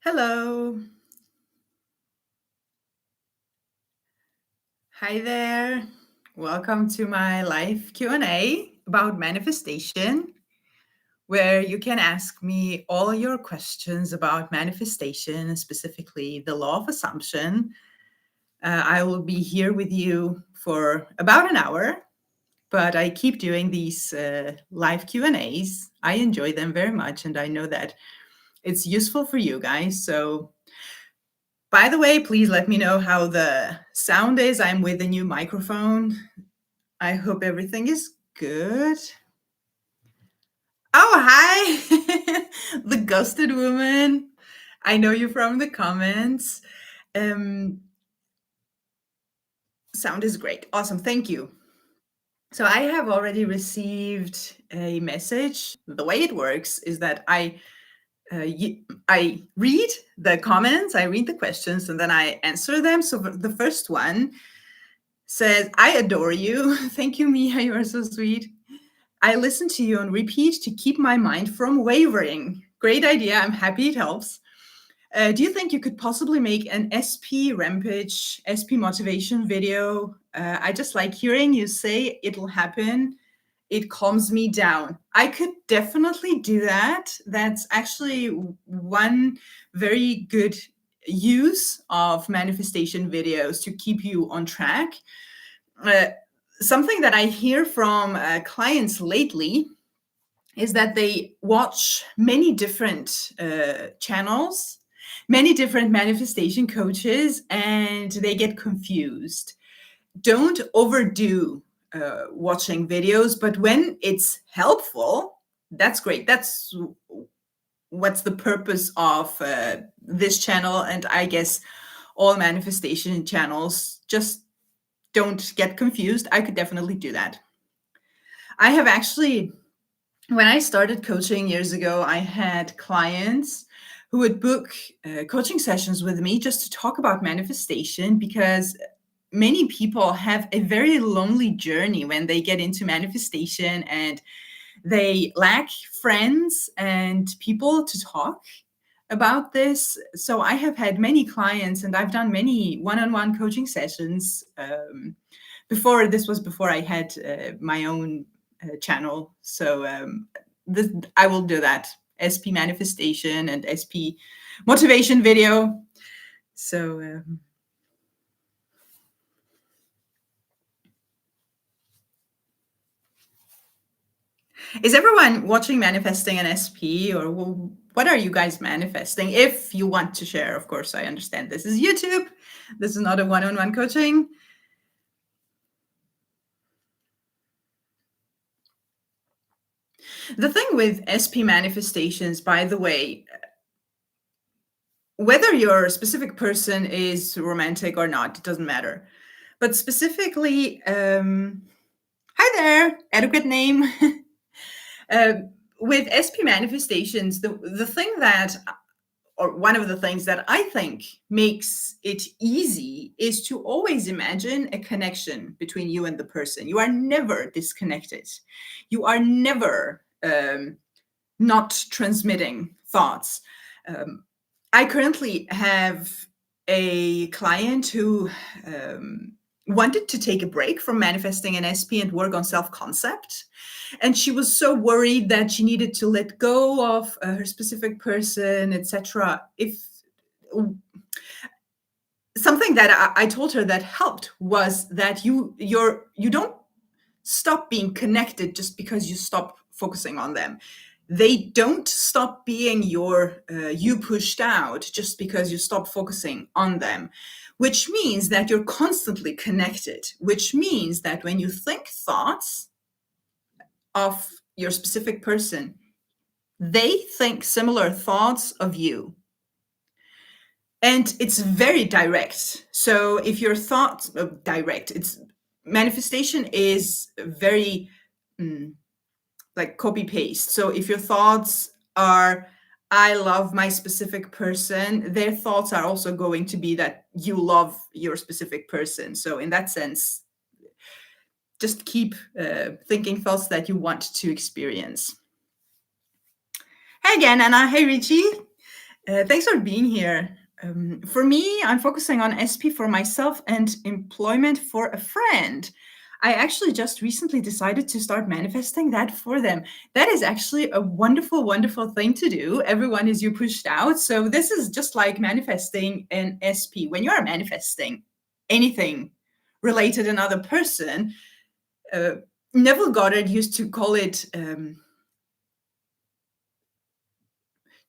Hello. Hi there. Welcome to my live Q&A about manifestation, where you can ask me all your questions about manifestation, and specifically the law of assumption. I will be here with you for about an hour, but I keep doing these live Q&As. I enjoy them very much, and I know that it's useful for you guys. So by the way, please let me know how the sound is. I'm with a new microphone. I hope everything is good. Oh, hi, the ghosted woman. I know you from the comments. Um, Sound is great. Awesome. Thank you. So I have already received a message. The way it works is that I read the comments, I read the questions, and then I answer them. So the first one says, I adore you. Thank you, Mia. You are so sweet. I listen to you on repeat to keep my mind from wavering. Great idea. I'm happy it helps. Do you think you could possibly make an SP Rampage, SP motivation video? I just like hearing you say it'll happen. It calms me down. I could definitely do that. That's actually one very good use of manifestation videos to keep you on track. Uh, Something that I hear from clients lately is that they watch many different channels, many different manifestation coaches, and they get confused. Don't overdo watching videos, but when it's helpful, that's great. That's what's the purpose of this channel, and I guess all manifestation channels. Just don't get confused. I could definitely do that. I have actually, when I started coaching years ago, I had clients who would book coaching sessions with me just to talk about manifestation, because many people have a very lonely journey when they get into manifestation and they lack friends and people to talk about this. So I have had many clients and I've done many one-on-one coaching sessions. Before I had my own channel. So I will do that SP manifestation and SP motivation video. So is everyone watching manifesting an SP, or what are you guys manifesting? If you want to share, of course, I understand this is YouTube. This is not a one-on-one coaching. The thing with SP manifestations, by the way, whether your specific person is romantic or not, it doesn't matter. But specifically, hi there, adequate name. uh, with SP manifestations, the thing that, or one of the things that I think makes it easy is to always imagine a connection between you and the person. You are never disconnected. You are never not transmitting thoughts. I currently have a client who wanted to take a break from manifesting an SP and work on self-concept. And she was so worried that she needed to let go of her specific person, etc. If something that I told her that helped was that you don't stop being connected just because you stop focusing on them. They don't stop being you pushed out just because you stop focusing on them, which means that you're constantly connected, which means that when you think thoughts of your specific person, they think similar thoughts of you. And it's very direct. So if your thoughts direct, it's manifestation is very like copy paste. So if your thoughts are, I love my specific person, their thoughts are also going to be that you love your specific person. So in that sense, just keep thinking thoughts that you want to experience. Hey again, Anna. Hey, Richie. Thanks for being here. For me, I'm focusing on SP for myself and employment for a friend. I actually just recently decided to start manifesting that for them. That is actually a wonderful, wonderful thing to do. Everyone is you pushed out. So, this is just like manifesting an SP. When you are manifesting anything related to another person, uh, Neville Goddard used to call it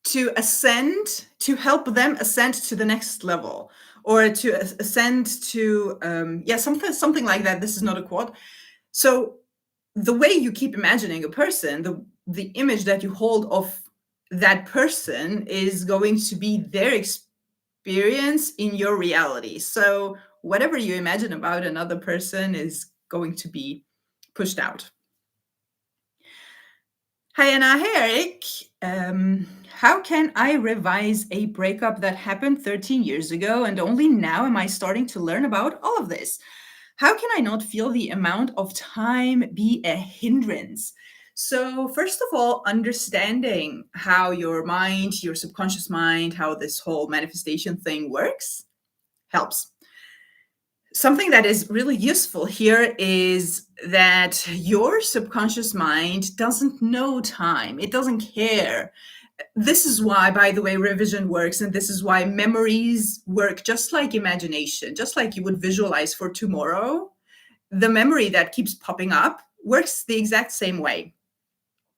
to ascend, to help them ascend to the next level, or to ascend to something like that. This is not a quote. So the way you keep imagining a person, the image that you hold of that person is going to be their experience in your reality. So whatever you imagine about another person is going to be pushed out. Hi Anna, hey Eric. How can I revise a breakup that happened 13 years ago and only now am I starting to learn about all of this? How can I not feel the amount of time be a hindrance? So, first of all, understanding how your mind, your subconscious mind, how this whole manifestation thing works helps. Something that is really useful here is that your subconscious mind doesn't know time, it doesn't care. This is why, by the way, revision works, and this is why memories work just like imagination, just like you would visualize for tomorrow. The memory that keeps popping up works the exact same way.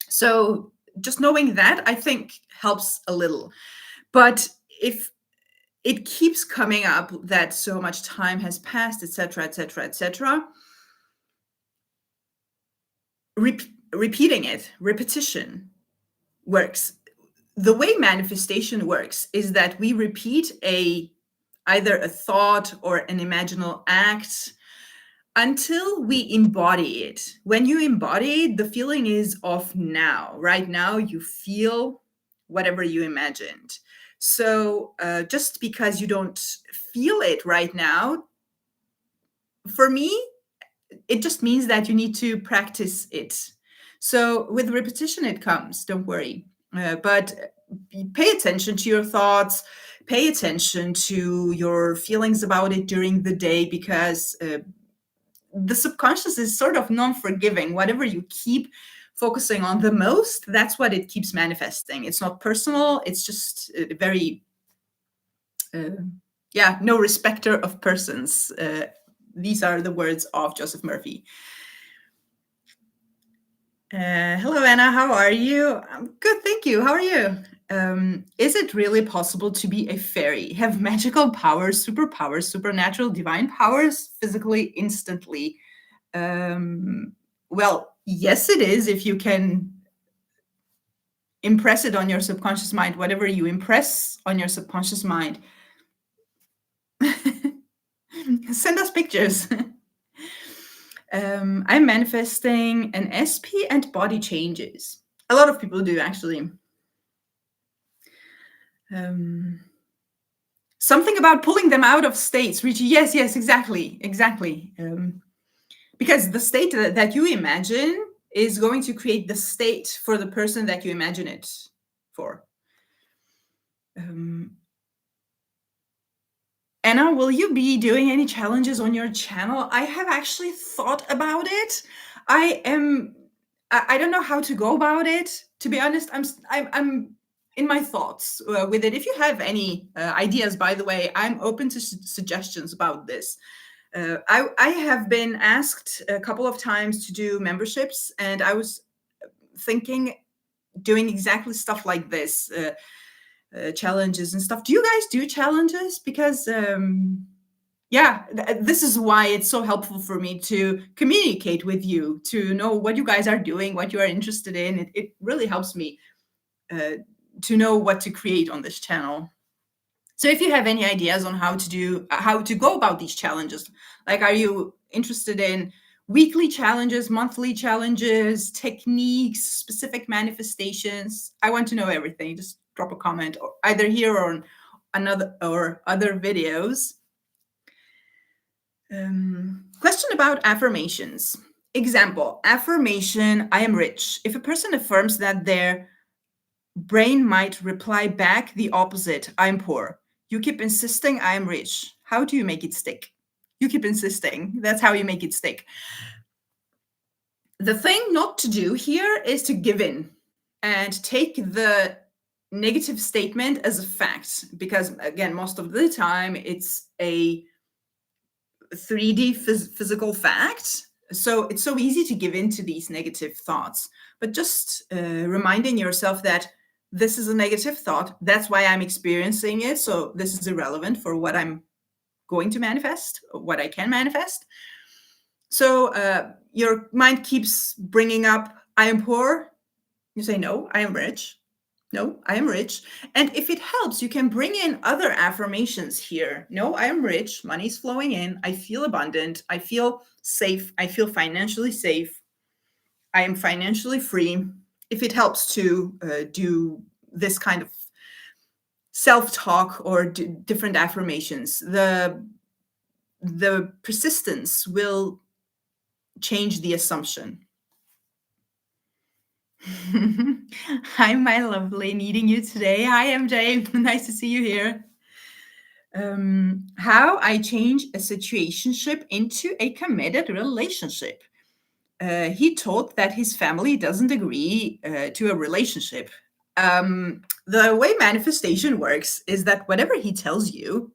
So, just knowing that, I think, helps a little. But if it keeps coming up that so much time has passed, etc., etc., etc., repeating it, repetition works. The way manifestation works is that we repeat either a thought or an imaginal act until we embody it. When you embody it, the feeling is of now. Right now, you feel whatever you imagined. So just because you don't feel it right now, for me, it just means that you need to practice it. So with repetition, it comes, don't worry. But pay attention to your thoughts, pay attention to your feelings about it during the day, because the subconscious is sort of non-forgiving. Whatever you keep focusing on the most, that's what it keeps manifesting. It's not personal, it's just very no respecter of persons. These are the words of Joseph Murphy. Hello Anna, how are you? I'm good, thank you. How are you? Is it really possible to be a fairy, have magical powers, superpowers, supernatural divine powers physically, instantly? Well, yes, it is, if you can impress it on your subconscious mind. Whatever you impress on your subconscious mind, send us pictures. I'm manifesting an SP and body changes. A lot of people do, actually. Something about pulling them out of states. Yes, exactly. Because the state that you imagine is going to create the state for the person that you imagine it for. Anna, will you be doing any challenges on your channel? I have actually thought about it. I don't know how to go about it. To be honest, I'm in my thoughts with it. If you have any ideas, by the way, I'm open to suggestions about this. I have been asked a couple of times to do memberships, and I was thinking doing exactly stuff like this. Challenges and stuff. Do you guys do challenges? Because this is why it's so helpful for me to communicate with you, to know what you guys are doing, what you are interested in. It really helps me to know what to create on this channel. So if you have any ideas on how to go about these challenges, like, are you interested in weekly challenges, monthly challenges, techniques, specific manifestations? I want to know everything. Just drop a comment, or either here or on other videos. Question about affirmations. Example, affirmation, I am rich. If a person affirms that their brain might reply back the opposite. I'm poor. You keep insisting I'm rich. How do you make it stick? You keep insisting. That's how you make it stick. The thing not to do here is to give in and take the negative statement as a fact, because again, most of the time it's a 3D physical fact. So it's so easy to give in to these negative thoughts. But just reminding yourself that this is a negative thought. That's why I'm experiencing it. So this is irrelevant for what I'm going to manifest, what I can manifest. So your mind keeps bringing up, I am poor. You say, no, I am rich. No, I am rich. And if it helps, you can bring in other affirmations here. No, I am rich. Money's flowing in. I feel abundant. I feel safe. I feel financially safe. I am financially free. If it helps to do this kind of self-talk or different affirmations, the persistence will change the assumption. Hi, my lovely, needing you today. Hi, MJ. Nice to see you here. How I change a situationship into a committed relationship. He thought that his family doesn't agree to a relationship. The way manifestation works is that whatever he tells you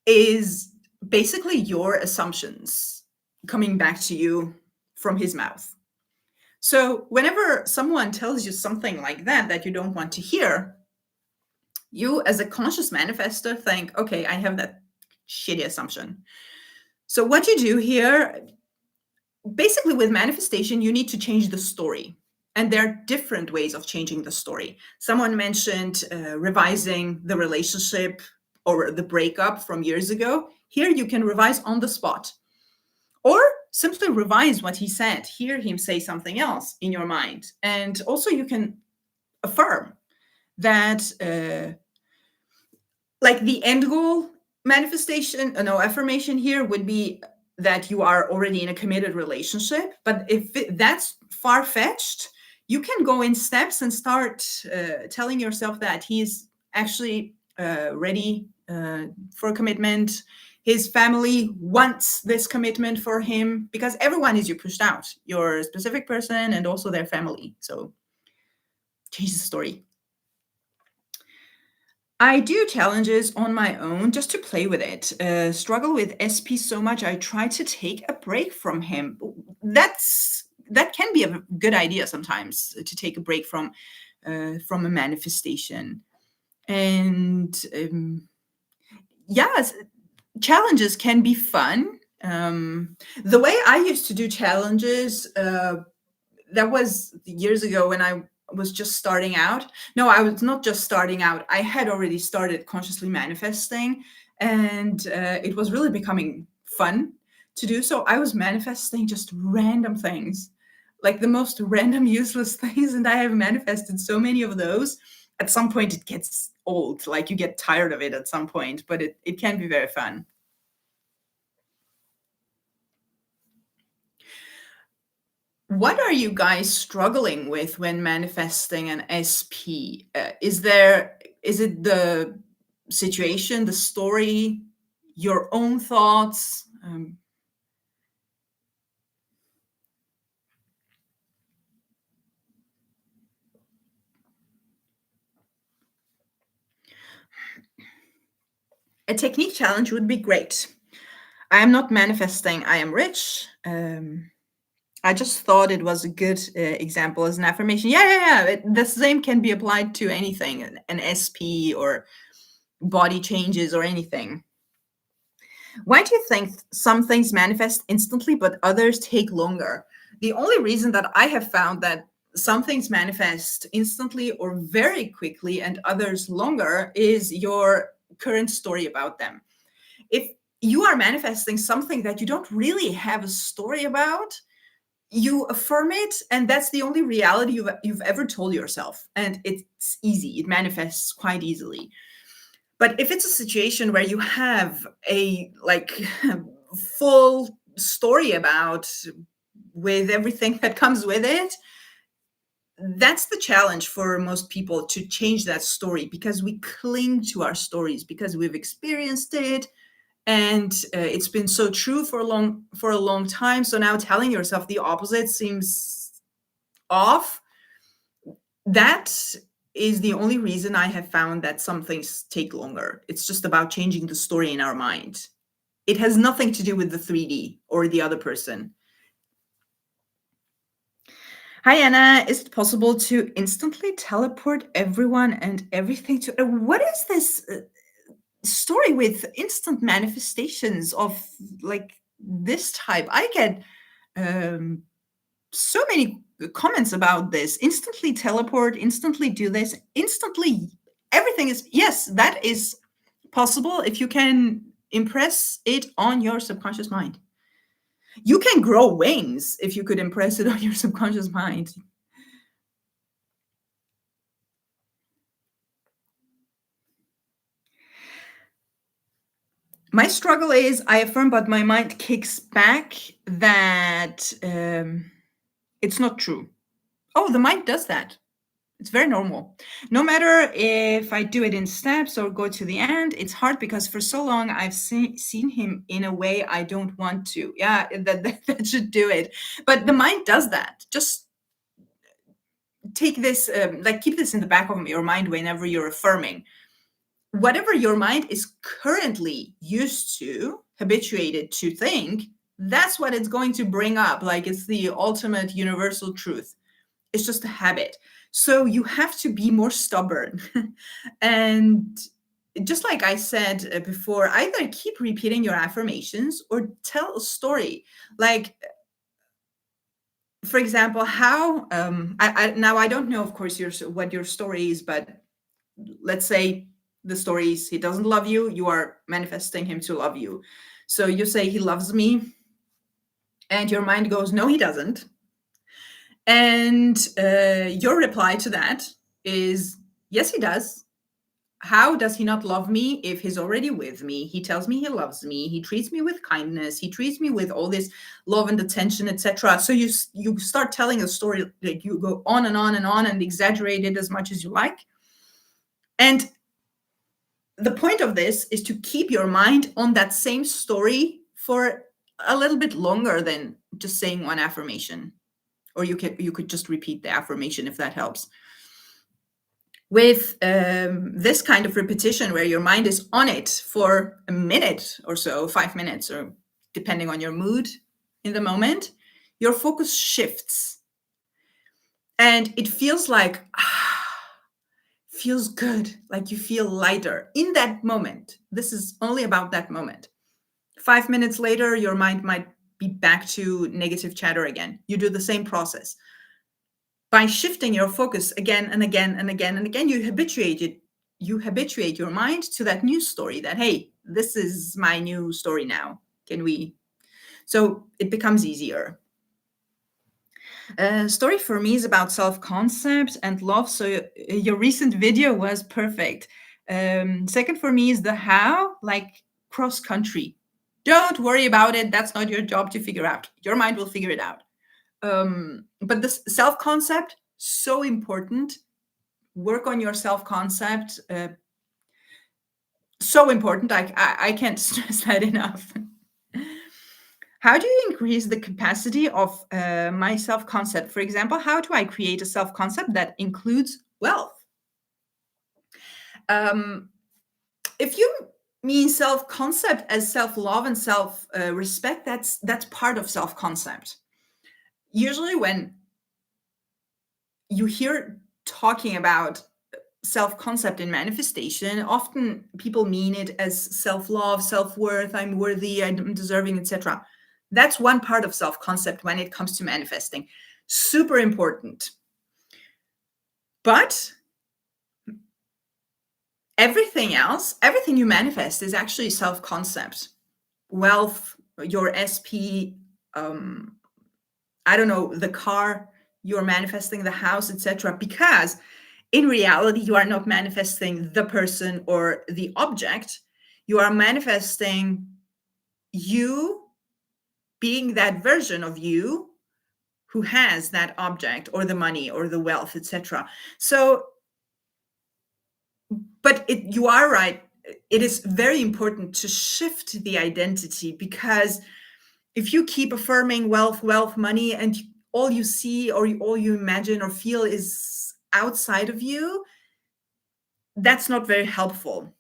is basically your assumptions coming back to you from his mouth. So whenever someone tells you something like that you don't want to hear, you as a conscious manifester think, okay, I have that shitty assumption. So what you do here, basically with manifestation, you need to change the story. And there are different ways of changing the story. Someone mentioned revising the relationship or the breakup from years ago. Here you can revise on the spot. Or simply revise what he said, hear him say something else in your mind. And also you can affirm that, like the end goal manifestation, affirmation here would be that you are already in a committed relationship. But if that's far-fetched, you can go in steps and start telling yourself that he's actually ready for a commitment. His family wants this commitment for him, because everyone is you pushed out, your specific person and also their family. So change the story. I do challenges on my own just to play with it. Struggle with SP so much, I try to take a break from him. That can be a good idea sometimes, to take a break from a manifestation. And yes, challenges can be fun. The way I used to do challenges, that was years ago when I was just starting out. No, I was not just starting out. I had already started consciously manifesting, and it was really becoming fun to do. So I was manifesting just random things, like the most random, useless things. And I have manifested so many of those. At some point, it gets old, like you get tired of it at some point, but it can be very fun. What are you guys struggling with when manifesting an SP? Is it the situation, the story, your own thoughts? A technique challenge would be great. I am not manifesting I am rich. I just thought it was a good example as an affirmation. Yeah. The same can be applied to anything, an SP or body changes or anything. Why do you think some things manifest instantly, but others take longer? The only reason that I have found that some things manifest instantly or very quickly and others longer is your current story about them. If you are manifesting something that you don't really have a story about, you affirm it, and that's the only reality you've ever told yourself. And it's easy, it manifests quite easily. But if it's a situation where you have a full story about, with everything that comes with it, that's the challenge for most people, to change that story, because we cling to our stories because we've experienced it, and it's been so true for a long time. So now telling yourself the opposite seems off. That is the only reason I have found that some things take longer. It's just about changing the story in our mind. It has nothing to do with the 3D or the other person. Hi, Anna. Is it possible to instantly teleport everyone and everything to? What is this story with instant manifestations of like this type? I get um, so many comments about this. Instantly teleport, instantly do this, instantly everything is, yes, that is possible if you can impress it on your subconscious mind. You can grow wings if you could impress it on your subconscious mind. My struggle is I affirm, but my mind kicks back that it's not true. Oh, the mind does that. It's very normal. No matter if I do it in steps or go to the end, it's hard because for so long I've seen him in a way I don't want to. Yeah, that should do it. But the mind does that. Just take this, like keep this in the back of your mind whenever you're affirming. Whatever your mind is currently used to, habituated to think, that's what it's going to bring up. Like it's the ultimate universal truth. It's just a habit. So you have to be more stubborn. And just like I said before, either keep repeating your affirmations or tell a story. Like, for example, how now I don't know, of course, what your story is, but let's say the story is he doesn't love you. You are manifesting him to love you. So you say he loves me, and your mind goes, no, he doesn't. And your reply to that is, yes, he does. How does he not love me if he's already with me? He tells me he loves me. He treats me with kindness. He treats me with all this love and attention, etc. So you start telling a story, like you go on and on and on and exaggerate it as much as you like. And the point of this is to keep your mind on that same story for a little bit longer than just saying one affirmation. Or you could just repeat the affirmation if that helps. With this kind of repetition where your mind is on it for a minute or so, 5 minutes, or depending on your mood in the moment, your focus shifts. And it feels like, feels good, like you feel lighter in that moment. This is only about that moment. 5 minutes later, your mind might be back to negative chatter again. You do the same process. By shifting your focus again and again and again and again, you habituate your mind to that new story, that, hey, this is my new story now. So it becomes easier. Story for me is about self-concept and love. So your recent video was perfect. Second for me is the how, like cross country. Don't worry about it. That's not your job to figure out. Your mind will figure it out. But this self-concept, so important. Work on your self-concept. So important. I can't stress that enough. How do you increase the capacity of my self-concept? For example, how do I create a self-concept that includes wealth? If you mean self-concept as self-love and self-respect, that's part of self-concept. Usually when you hear talking about self-concept in manifestation, often people mean it as self-love, self-worth, I'm worthy, I'm deserving, etc. That's one part of self-concept when it comes to manifesting. Super important. But everything else, everything you manifest is actually self-concept. Wealth, your SP, I don't know, the car, you're manifesting the house, etc. Because in reality, you are not manifesting the person or the object. You are manifesting you being that version of you who has that object or the money or the wealth, etc. So, but you are right. It is very important to shift the identity, because if you keep affirming wealth, wealth, money, and all you see or all you imagine or feel is outside of you, that's not very helpful.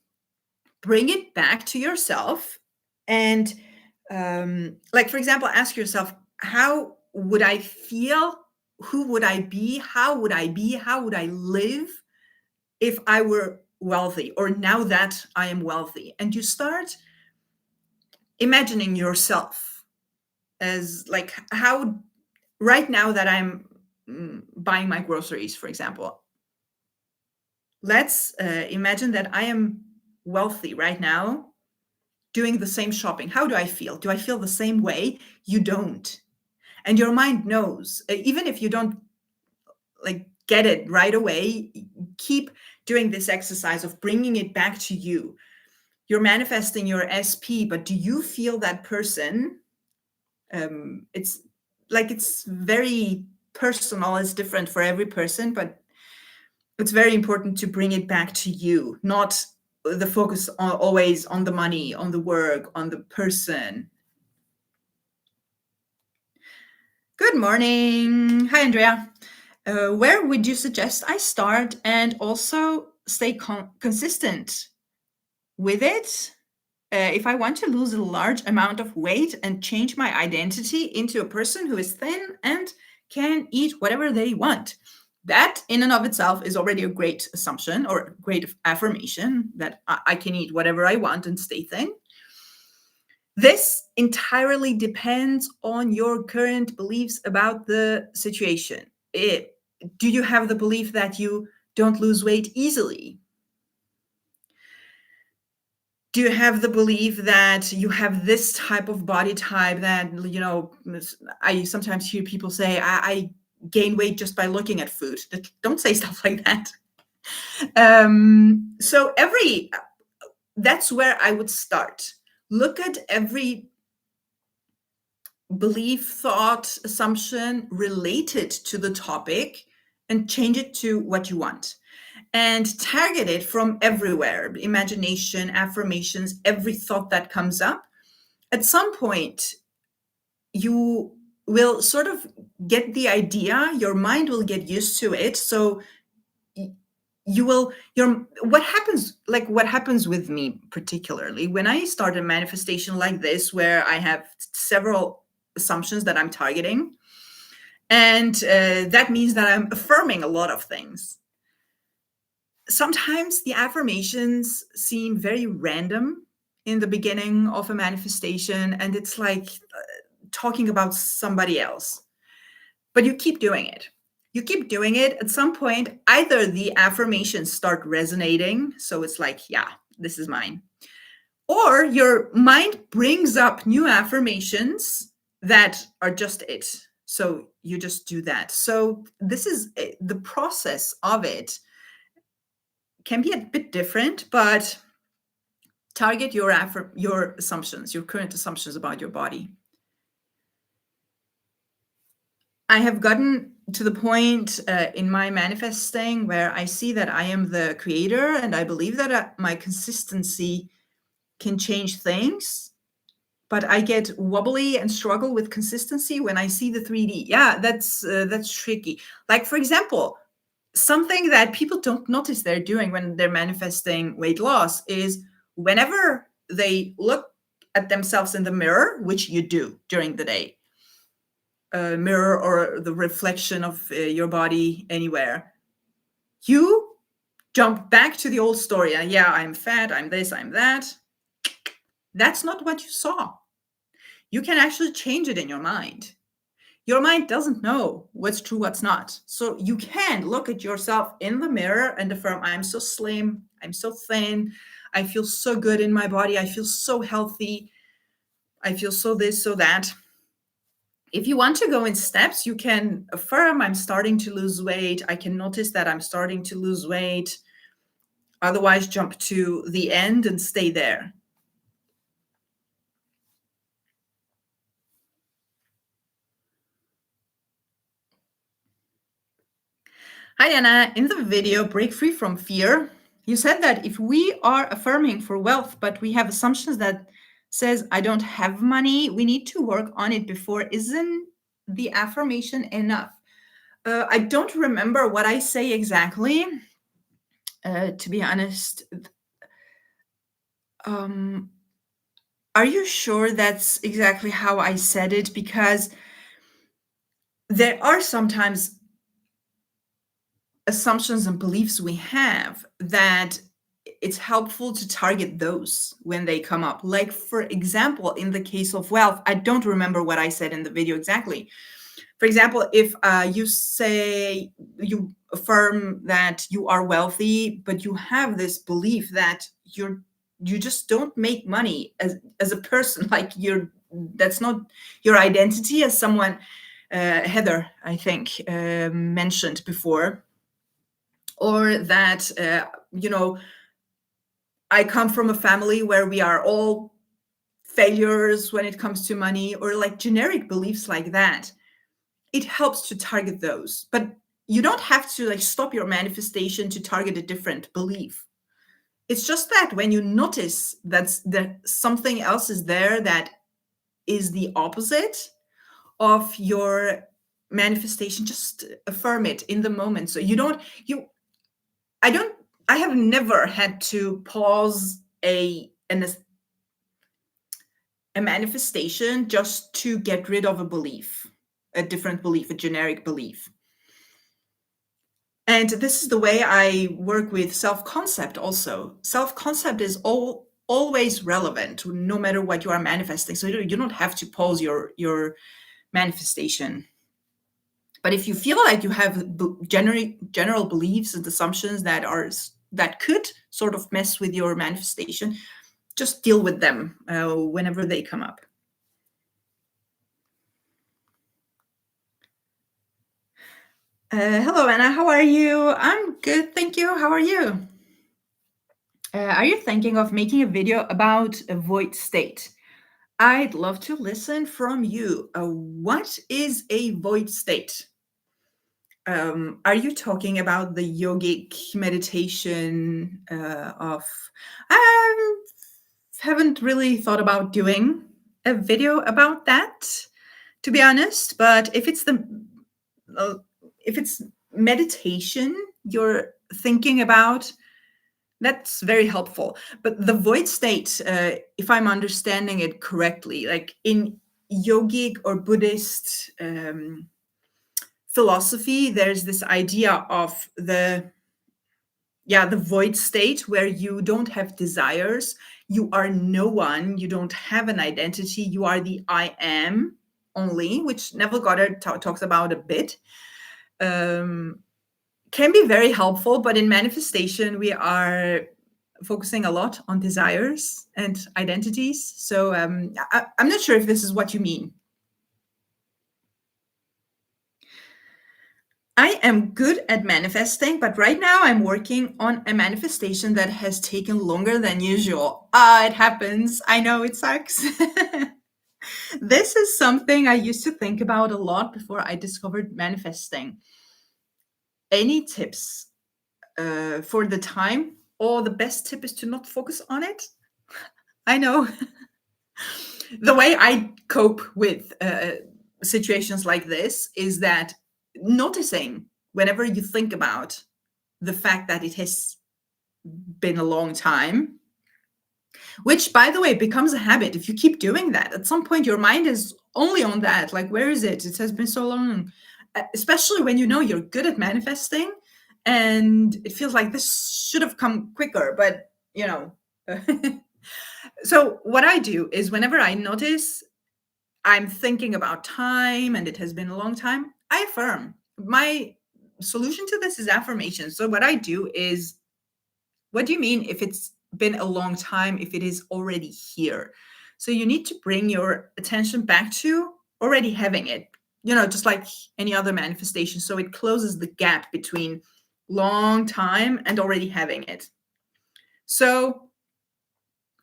Bring it back to yourself and, like, for example, ask yourself, how would I feel? Who would I be? How would I be? How would I live if I were wealthy, or now that I am wealthy? And you start imagining yourself as, like, how right now that I'm buying my groceries, for example. Let's imagine that I am wealthy right now, doing the same shopping. How do I feel? Do I feel the same way? You don't. And your mind knows, even if you don't like get it right away, keep doing this exercise of bringing it back to you. You're manifesting your SP, but do you feel that person? It's very personal. It's different for every person, but it's very important to bring it back to you, not the focus always on the money, on the work, on the person. Good morning. Hi, Andrea. Where would you suggest I start and also stay consistent with it? If I want to lose a large amount of weight and change my identity into a person who is thin and can eat whatever they want. That in and of itself is already a great assumption or a great affirmation that I can eat whatever I want and stay thin. This entirely depends on your current beliefs about the situation. Do you have the belief that you don't lose weight easily? Do you have the belief that you have this type of body type that, I sometimes hear people say, I gain weight just by looking at food. Don't say stuff like that. So that's where I would start. Look at every belief, thought, assumption related to the topic and change it to what you want. And target it from everywhere: imagination, affirmations, every thought that comes up. At some point, you will sort of get the idea, your mind will get used to it. So what happens with me particularly when I start a manifestation like this, where I have several assumptions that I'm targeting, and that means that I'm affirming a lot of things. Sometimes the affirmations seem very random in the beginning of a manifestation, and it's like talking about somebody else. But you keep doing it. You keep doing it. At some point, either the affirmations start resonating, so it's like, yeah, this is mine, or your mind brings up new affirmations that are just it. So you just do that. So this is the process of it. Can be a bit different, but target your assumptions, your current assumptions about your body. I have gotten to the point in my manifesting where I see that I am the creator, and I believe that my consistency can change things, but I get wobbly and struggle with consistency when I see the 3D. Yeah, that's tricky. Like, for example, something that people don't notice they're doing when they're manifesting weight loss is whenever they look at themselves in the mirror, which you do during the day, a mirror or the reflection of your body anywhere, you jump back to the old story. Yeah, I'm fat, I'm this, I'm that. That's not what you saw. You can actually change it in your mind. Your mind doesn't know what's true, what's not. So you can look at yourself in the mirror and affirm, I'm so slim, I'm so thin, I feel so good in my body, I feel so healthy, I feel so this, so that. If you want to go in steps, you can affirm, I'm starting to lose weight. I can notice that I'm starting to lose weight. Otherwise, jump to the end and stay there. Hi, Anna. In the video Break Free from Fear, you said that if we are affirming for wealth, but we have assumptions that says I don't have money, we need to work on it before. Isn't the affirmation enough? I don't remember what I say exactly. To be honest, um, are you sure that's exactly how I said it? Because there are sometimes assumptions and beliefs we have that it's helpful to target those when they come up. Like, for example, in the case of wealth, I don't remember what I said in the video exactly. For example, if you say you affirm that you are wealthy, but you have this belief that you just don't make money as a person, like that's not your identity as someone, Heather, I think, mentioned before, or that I come from a family where we are all failures when it comes to money, or like generic beliefs like that. It helps to target those, but you don't have to like stop your manifestation to target a different belief. It's just that when you notice that something else is there that is the opposite of your manifestation, just affirm it in the moment. So you don't you I don't I have never had to pause a manifestation just to get rid of a belief, a different belief, a generic belief. And this is the way I work with self-concept also. Self-concept is always relevant no matter what you are manifesting. So you don't have to pause your manifestation. But if you feel like you have general beliefs and assumptions that could sort of mess with your manifestation, just deal with them whenever they come up. Hello, Anna. How are you? I'm good, thank you. How are you? Are you thinking of making a video about a void state? I'd love to listen from you. What is a void state? Are you talking about the yogic meditation of? I haven't really thought about doing a video about that, to be honest. But uh, if it's meditation you're thinking about, that's very helpful. But the void state, if I'm understanding it correctly, like in yogic or Buddhist philosophy, there's this idea of the void state where you don't have desires, you are no one, you don't have an identity, you are the I am only, which Neville Goddard talks about a bit. Can be very helpful, but in manifestation we are focusing a lot on desires and identities. So I'm not sure if this is what you mean. I am good at manifesting, but right now I'm working on a manifestation that has taken longer than usual. It happens. I know it sucks. This is something I used to think about a lot before I discovered manifesting. Any tips for the time? Or the best tip is to not focus on it? I know. The way I cope with situations like this is that noticing whenever you think about the fact that it has been a long time, which by the way becomes a habit. If you keep doing that, at some point your mind is only on that, like, where is it? It has been so long. Especially when you know you're good at manifesting and it feels like this should have come quicker, but so what I do is whenever I notice I'm thinking about time and it has been a long time, I affirm. My solution to this is affirmation. So what I do is, what do you mean if it's been a long time, if it is already here? So you need to bring your attention back to already having it, just like any other manifestation. So it closes the gap between long time and already having it. So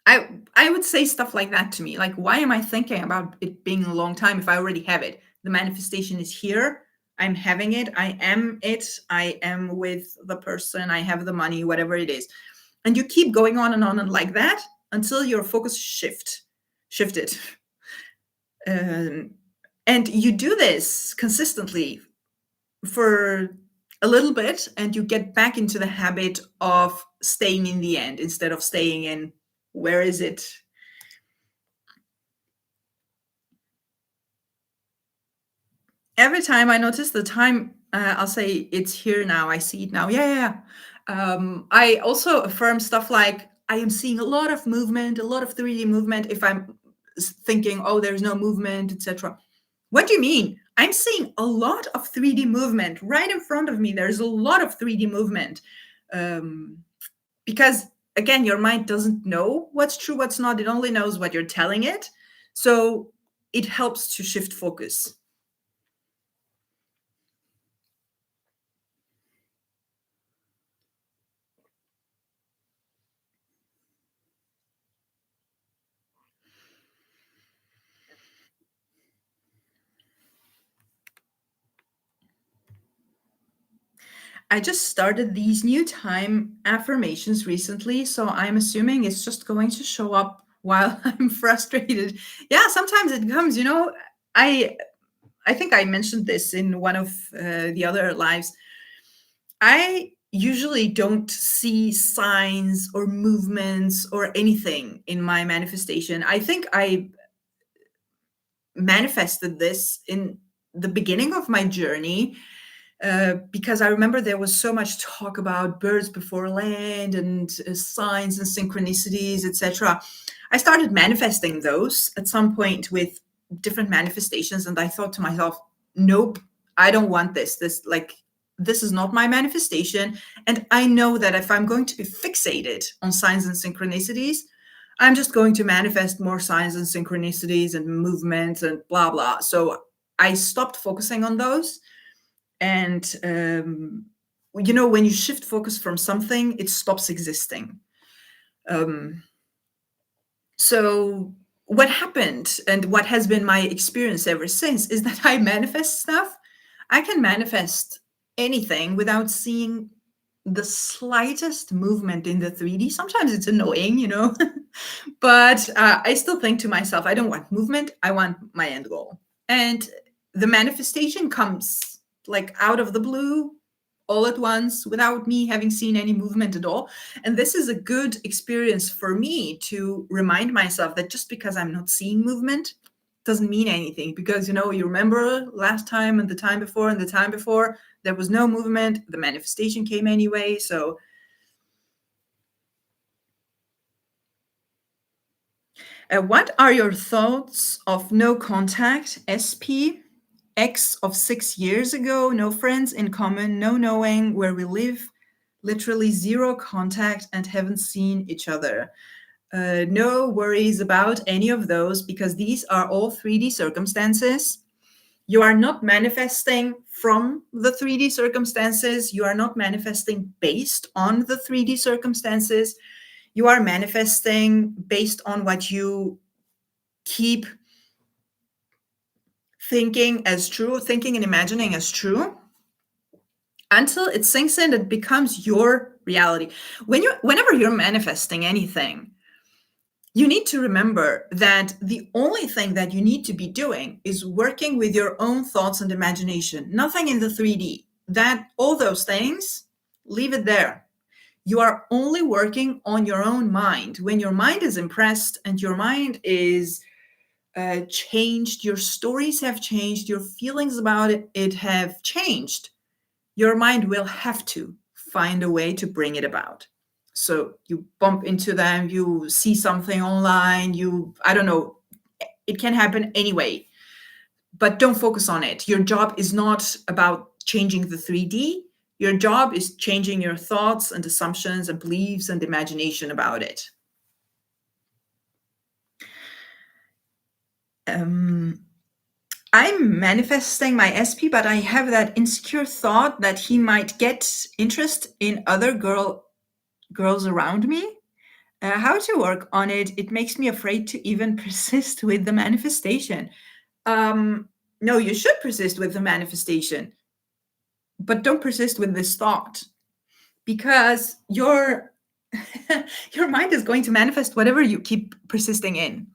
I would say stuff like that to me. Like, why am I thinking about it being a long time if I already have it? The manifestation is here. I'm having it, I am it, I am with the person, I have the money, whatever it is. And you keep going on and like that until your focus shifted. Um, and you do this consistently for a little bit, and you get back into the habit of staying in the end instead of staying in where is it. Every time I notice the time, I'll say it's here now, I see it now. Yeah. I also affirm stuff like I am seeing a lot of movement, a lot of 3D movement. If I'm thinking, oh, there's no movement, etc. What do you mean? I'm seeing a lot of 3D movement right in front of me. There's a lot of 3D movement. Um, because again, your mind doesn't know what's true, what's not. It only knows what you're telling it. So it helps to shift focus. I just started these new time affirmations recently, so I'm assuming it's just going to show up while I'm frustrated. Yeah, sometimes it comes, I I think I mentioned this in one of the other lives. I usually don't see signs or movements or anything in my manifestation. I think I manifested this in the beginning of my journey because I remember there was so much talk about birds before land and signs and synchronicities, etc. I started manifesting those at some point with different manifestations, and I thought to myself, "Nope, I don't want this. This is not my manifestation." And I know that if I'm going to be fixated on signs and synchronicities, I'm just going to manifest more signs and synchronicities and movements and blah blah. So I stopped focusing on those, and when you shift focus from something, it stops existing. um, so what happened and what has been my experience ever since is that I manifest stuff. I can manifest anything without seeing the slightest movement in the 3D. Sometimes it's annoying, but I still think to myself, I don't want movement, I want my end goal. And the manifestation comes like out of the blue, all at once, without me having seen any movement at all. And this is a good experience for me to remind myself that just because I'm not seeing movement doesn't mean anything. Because, you remember last time and the time before and the time before, there was no movement, the manifestation came anyway. So what are your thoughts of no contact, SP? X of 6 years ago, no friends in common, no knowing where we live, literally zero contact and haven't seen each other. No worries about any of those because these are all 3D circumstances. You are not manifesting from the 3D circumstances. You are not manifesting based on the 3D circumstances. You are manifesting based on what you keep thinking as true, thinking and imagining as true, until it sinks in, it becomes your reality. Whenever you're manifesting anything, you need to remember that the only thing that you need to be doing is working with your own thoughts and imagination, nothing in the 3D. That all those things, leave it there. You are only working on your own mind. When your mind is impressed and your mind is changed, your stories have changed, your feelings about it have changed, your mind will have to find a way to bring it about. So you bump into them, you see something online, I don't know, it can happen anyway, but don't focus on it. Your job is not about changing the 3D. Your job is changing your thoughts and assumptions and beliefs and imagination about it. I'm manifesting my SP, but I have that insecure thought that he might get interest in other girls around me. How to work on it? It makes me afraid to even persist with the manifestation. No, you should persist with the manifestation. but don't persist with this thought, because your your mind is going to manifest whatever you keep persisting in.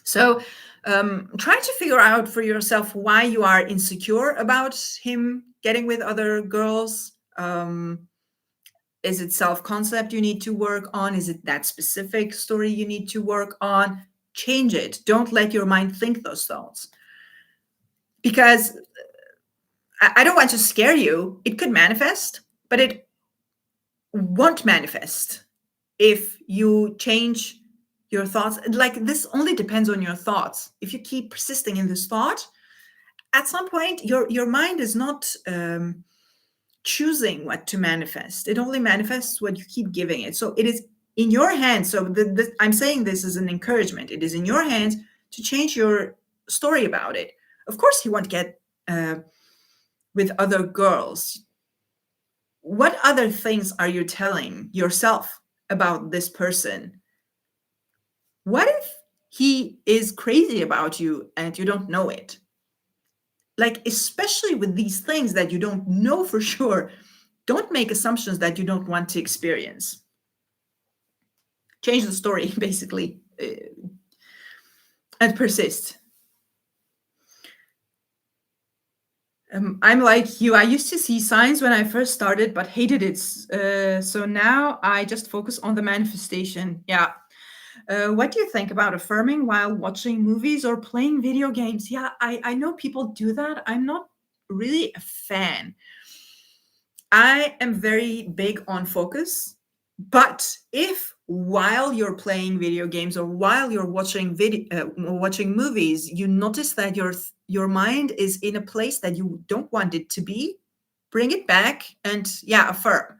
So try to figure out for yourself why you are insecure about him getting with other girls. Is it self-concept you need to work on? Is it that specific story you need to work on? Change it. Don't let your mind think those thoughts. Because I don't want to scare you. It could manifest, but it won't manifest if you change your thoughts. Like, this only depends on your thoughts. If you keep persisting in this thought, at some point your mind is not choosing what to manifest. It only manifests what you keep giving it. So it is in your hands. So I'm saying this as an encouragement. It is in your hands to change your story about it. Of course, he won't get with other girls. What other things are you telling yourself about this person? What if he is crazy about you and you don't know it? Like, especially with these things that you don't know for sure, don't make assumptions that you don't want to experience. Change the story, basically, and persist. I'm like you. I used to see signs when I first started, but hated it. So now I just focus on the manifestation. Yeah. What do you think about affirming while watching movies or playing video games? Yeah, I know people do that. I'm not really a fan. I am very big on focus, but if while you're playing video games or while you're watching movies, you notice that your mind is in a place that you don't want it to be, bring it back and, yeah, affirm.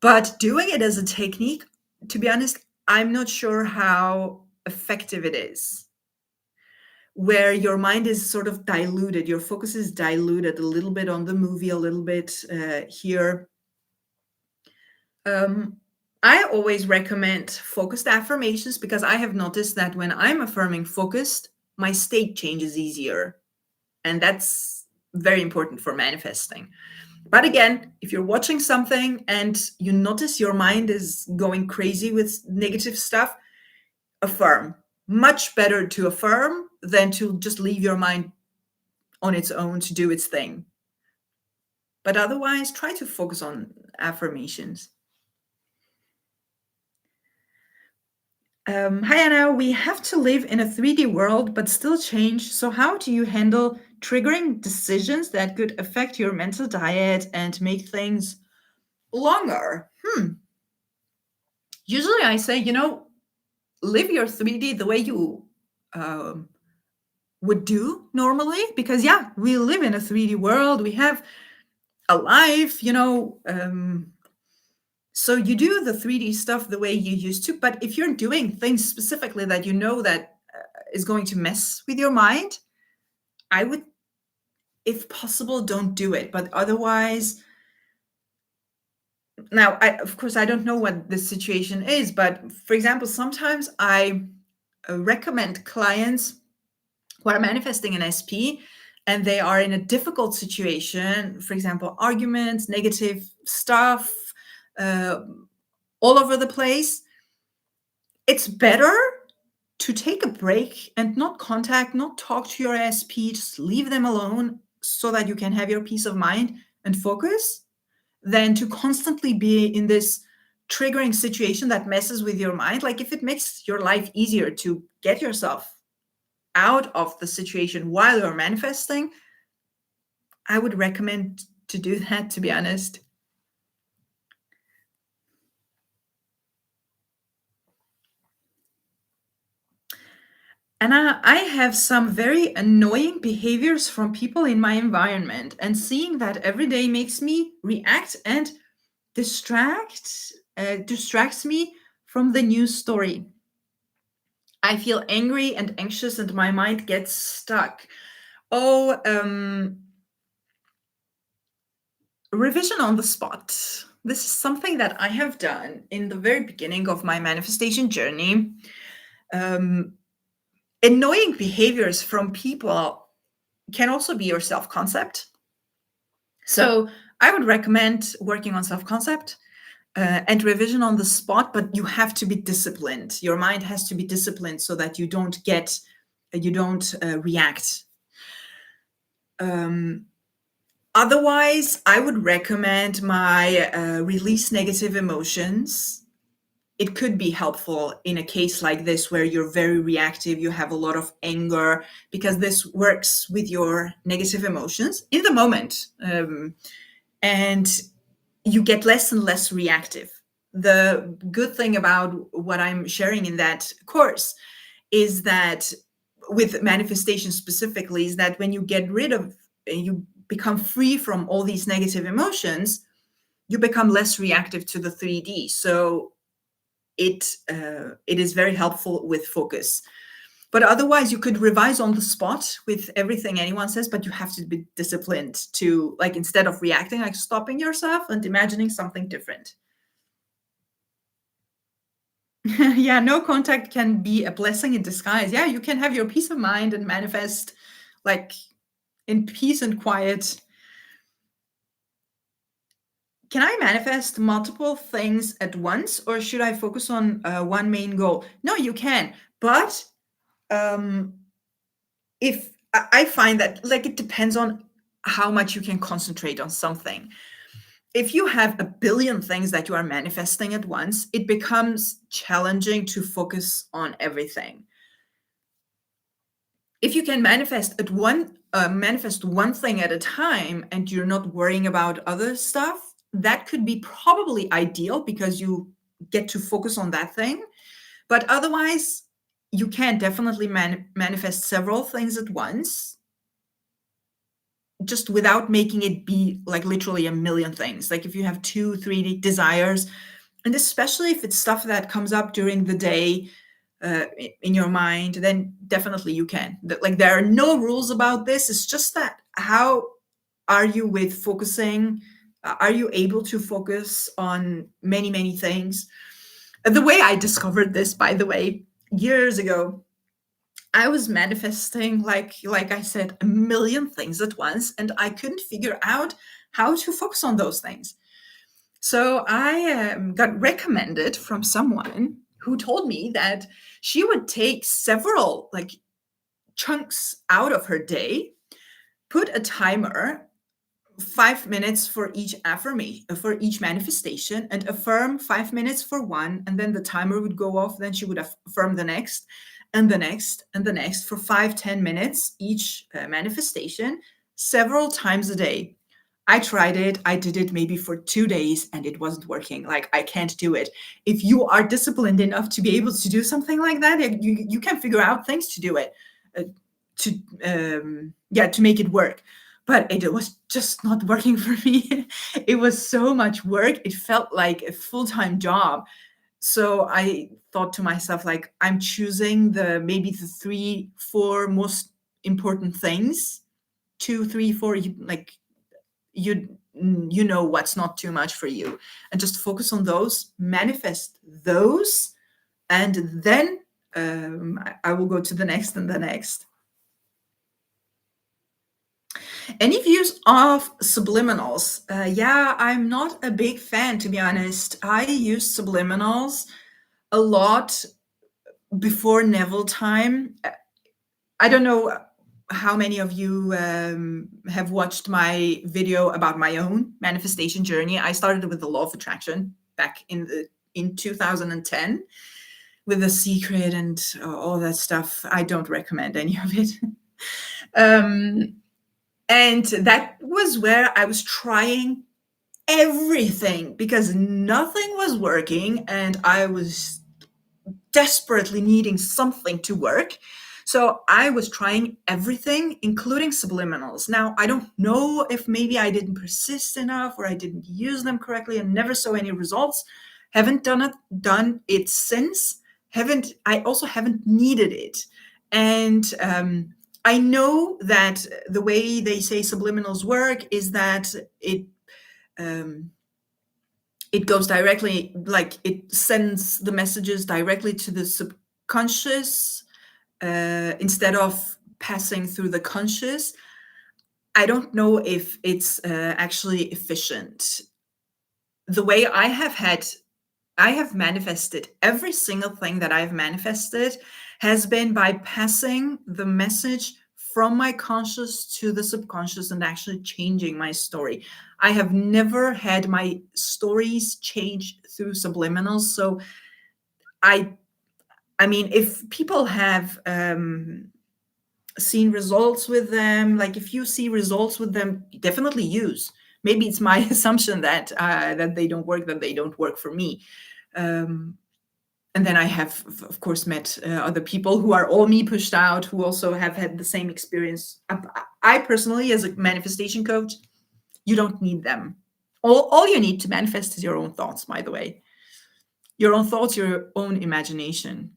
But doing it as a technique, to be honest, I'm not sure how effective it is. Where your mind is sort of diluted, your focus is diluted a little bit on the movie, a little bit here. I always recommend focused affirmations, because I have noticed that when I'm affirming focused, my state changes easier. And that's very important for manifesting. But again, if you're watching something and you notice your mind is going crazy with negative stuff, affirm. Much better to affirm than to just leave your mind on its own to do its thing. But otherwise, try to focus on affirmations. Hi, Anna. We have to live in a 3D world, but still change. So, how do you handle triggering decisions that could affect your mental diet and make things longer? Usually, I say, live your 3D the way you would do normally, because, yeah, we live in a 3D world. We have a life, so you do the 3D stuff the way you used to. But if you're doing things specifically that you know that is going to mess with your mind, I would, if possible, don't do it. But otherwise, now, of course, I don't know what the situation is, but for example, sometimes I recommend clients who are manifesting an SP and they are in a difficult situation, for example, arguments, negative stuff, all over the place. It's better to take a break and not talk to your SP, just leave them alone so that you can have your peace of mind and focus, than to constantly be in this triggering situation that messes with your mind. Like, if it makes your life easier to get yourself out of the situation while you're manifesting, I would recommend to do that, to be honest. And I have some very annoying behaviors from people in my environment, and seeing that every day makes me react and distracts me from the news story. I feel angry and anxious, and my mind gets stuck. Oh, revision on the spot. This is something that I have done in the very beginning of my manifestation journey. Annoying behaviors from people can also be your self-concept. So I would recommend working on self-concept and revision on the spot, but you have to be disciplined. Your mind has to be disciplined so that you don't react. Otherwise, I would recommend my release negative emotions. It could be helpful in a case like this where you're very reactive, you have a lot of anger, because this works with your negative emotions in the moment. And you get less and less reactive. The good thing about what I'm sharing in that course is that, with manifestation specifically, is that when you get rid of, you become free from all these negative emotions, you become less reactive to the 3D. So it is very helpful with focus. But otherwise, you could revise on the spot with everything anyone says, but you have to be disciplined to, like, instead of reacting, like stopping yourself and imagining something different. Yeah, no contact can be a blessing in disguise. Yeah, you can have your peace of mind and manifest like in peace and quiet. Can I manifest multiple things at once, or should I focus on one main goal? No, you can. But if I find that, like, it depends on how much you can concentrate on something. If you have a billion things that you are manifesting at once, it becomes challenging to focus on everything. If you can manifest one thing at a time and you're not worrying about other stuff, that could be probably ideal because you get to focus on that thing. But otherwise, you can definitely manifest several things at once, just without making it be like literally a million things. Like if you have 2, 3 desires, and especially if it's stuff that comes up during the day in your mind, then definitely you can. Like, there are no rules about this. It's just that, how are you with focusing? Are you able to focus on many, many things? The way I discovered this, by the way, years ago, I was manifesting, like I said, a million things at once, and I couldn't figure out how to focus on those things. So I got recommended from someone who told me that she would take several like chunks out of her day, put a timer, 5 minutes for each affirmation, for each manifestation, and affirm 5 minutes for one, and then the timer would go off. Then she would affirm the next, and the next, and the next for 5-10 minutes each manifestation, several times a day. I tried it. I did it maybe for 2 days and it wasn't working. Like, I can't do it. If you are disciplined enough to be able to do something like that, you can figure out things to do it, to make it work. But it was just not working for me. It was so much work. It felt like a full-time job. So I thought to myself, like, I'm choosing maybe the 3-4 most important things. 2, 3, 4, like, you know what's not too much for you, and just focus on those, manifest those, and then I will go to the next and the next. Any views of subliminals? Yeah, I'm not a big fan, to be honest. I used subliminals a lot before Neville time. I don't know how many of you have watched my video about my own manifestation journey. I started with the law of attraction back in 2010 with The Secret and all that stuff. I don't recommend any of it. And that was where I was trying everything because nothing was working and I was desperately needing something to work. So I was trying everything, including subliminals. Now, I don't know if maybe I didn't persist enough or I didn't use them correctly and never saw any results. Haven't done it since. I also haven't needed it. And I know that the way they say subliminals work is that it goes directly, like it sends the messages directly to the subconscious instead of passing through the conscious. I don't know if it's actually efficient. The way I have manifested every single thing that I've manifested has been by passing the message from my conscious to the subconscious and actually changing my story. I have never had my stories changed through subliminals. So I I mean, if people have seen results with them, like if you see results with them, definitely use. Maybe it's my assumption that that they don't work for me. Um, and then I have, of course, met other people who are all me pushed out, who also have had the same experience. I personally, as a manifestation coach, you don't need them. All you need to manifest is your own thoughts, by the way. Your own thoughts, your own imagination.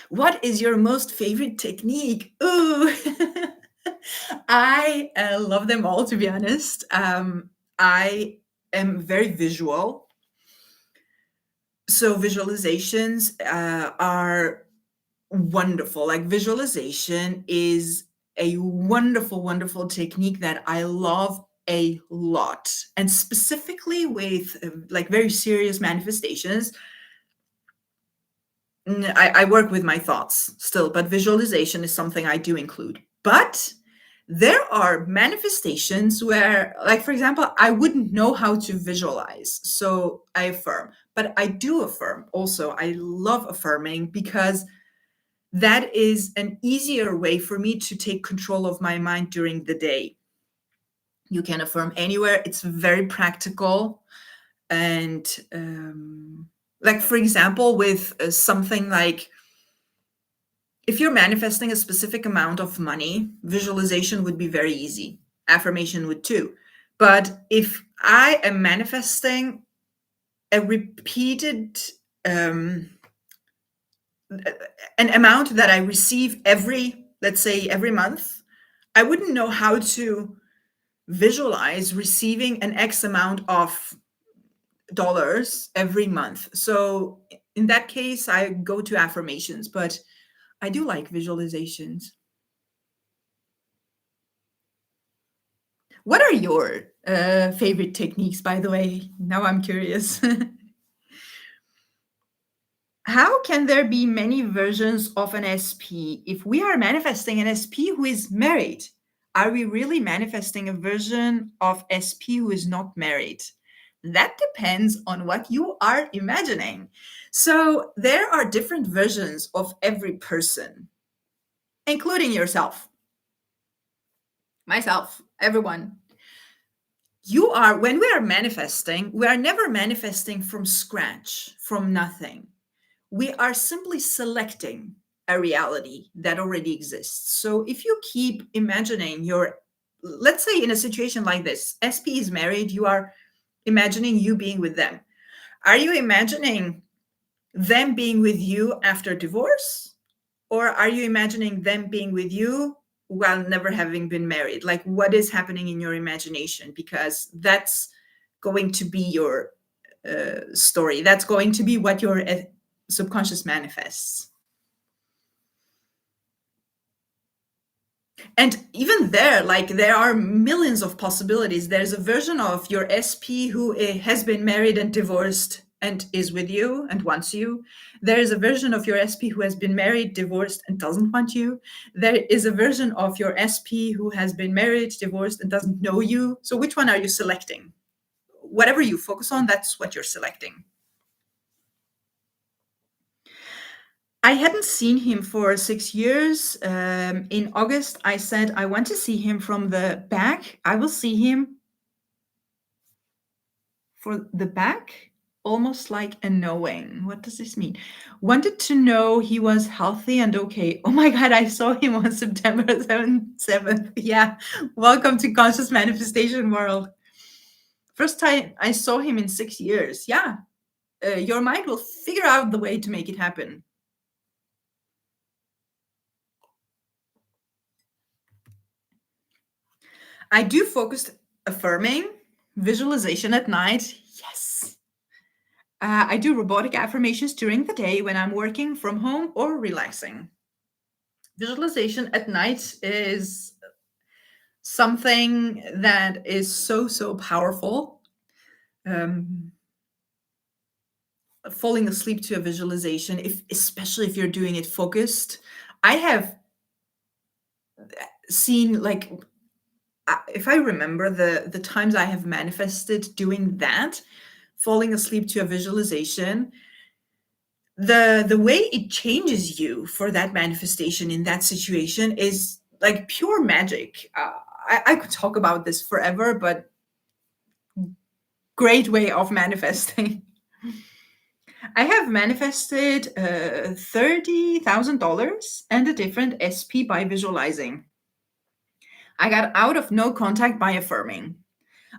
What is your most favorite technique? Ooh, I love them all, to be honest. I am very visual. So visualizations are wonderful. Like visualization is a wonderful, wonderful technique that I love a lot. And specifically with like very serious manifestations, I work with my thoughts still, but visualization is something I do include. But there are manifestations where, like, for example, I wouldn't know how to visualize. So I affirm, but I do affirm also. I love affirming because that is an easier way for me to take control of my mind during the day. You can affirm anywhere, it's very practical. And, like, for example, with something like, if you're manifesting a specific amount of money, visualization would be very easy. Affirmation would too. But if I am manifesting a repeated, an amount that I receive every, let's say, every month, I wouldn't know how to visualize receiving an X amount of dollars every month. So in that case, I go to affirmations, but I do like visualizations. What are your favorite techniques, by the way? Now I'm curious. How can there be many versions of an SP? If we are manifesting an SP who is married, are we really manifesting a version of SP who is not married? That depends on what you are imagining. So there are different versions of every person, including yourself, myself, everyone. When we are manifesting, we are never manifesting from scratch, from nothing. We are simply selecting a reality that already exists. So if you keep imagining let's say in a situation like this, SP is married, you are imagining you being with them. Are you imagining them being with you after divorce? Or are you imagining them being with you while never having been married? Like, what is happening in your imagination? Because that's going to be your story. That's going to be what your subconscious manifests. And even there, like, there are millions of possibilities. There's a version of your SP who has been married and divorced and is with you and wants you. There is a version of your SP who has been married, divorced, and doesn't want you. There is a version of your SP who has been married, divorced, and doesn't know you. So which one are you selecting? Whatever you focus on, that's what you're selecting. I hadn't seen him for 6 years. In August, I said I want to see him from the back. I will see him for the back, almost like a knowing. What does this mean? Wanted to know he was healthy and okay. Oh my God, I saw him on September 7th. Yeah, welcome to Conscious Manifestation World. First time I saw him in 6 years. Yeah, your mind will figure out the way to make it happen. I do focused affirming, visualization at night. Yes. I do robotic affirmations during the day when I'm working from home or relaxing. Visualization at night is something that is so, so powerful. Um, Falling asleep to a visualization, if especially if you're doing it focused. I have seen, like, if I remember the times I have manifested doing that, falling asleep to a visualization, the way it changes you for that manifestation in that situation is like pure magic. I could talk about this forever, but great way of manifesting. I have manifested $30,000 and a different SP by visualizing. I got out of no contact by affirming.